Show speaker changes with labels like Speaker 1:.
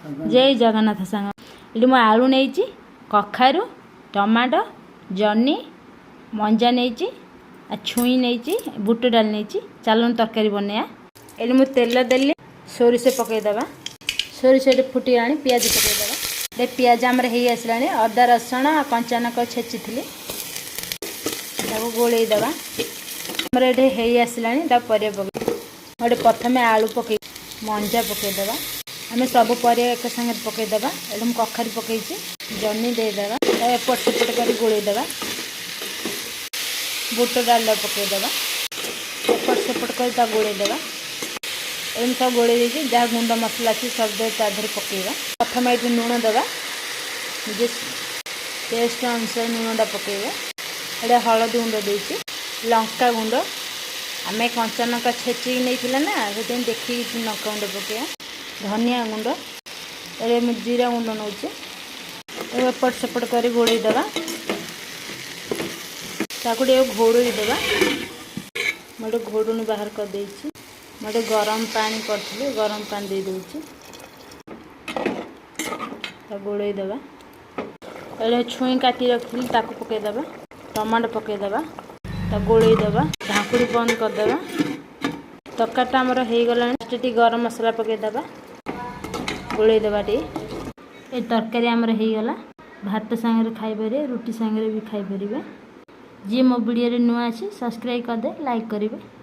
Speaker 1: जय जगन्नाथ सांग ये मु आलू नहीं कखारू टमाटो जन्नी मंजा नहीं छुई नहीं बुट डाल नहीं चलन तरकारी बनया ये मु तेल देली सोरिष पकईदे सोरिष फुटी पियाज पकईदे पियाज आमर हो आसला अदा रसुण कंचानक छेची थी गोलईदे आमर ये हो आसला पर गोटे प्रथम आलू पकई मंजा पकईदे आम सब पर एक संगे पकईदे एकदम कखारी पकई जन्नी देदे एपट सेपट कर गोलईदे बुट डाल पकईदे एपट सेपट कर गोलईदे एकदम सब गोल जहाँ गुंड मसला अच्छी सब तादेह पकईवा प्रथम ये लुण देवा टेस्ट अनुसार लुणटा पकईवा ये हलदी गुंड देती लंका गुंड आम कंचा लंका छेचिक नहीं ना से देखिए लंका गुंड पकईवा धनिया गुंड ये जीरा गुंड नौचे एपट सेपट कर गोलईदे घोड़ईदे मोटे घोड़ुनी बाहर कर देछि मोटे गरम पानी कर गरम पानी दे दूची गोलईदे ये छुई काटी रखी पकईदे टमाटो पकईदे गोलईदे ढाकुड़ी बंद करदे तरकारीटा आमर हो गला गरम मसला पकईदे गोलईदे टे ये तरकारी आमर हो गला भात सांगे खाईपर रुटी सांगे भी खाईपर जी मो वीडियो नुआ अच्छी सब्सक्राइब करदे लाइक करेंगे।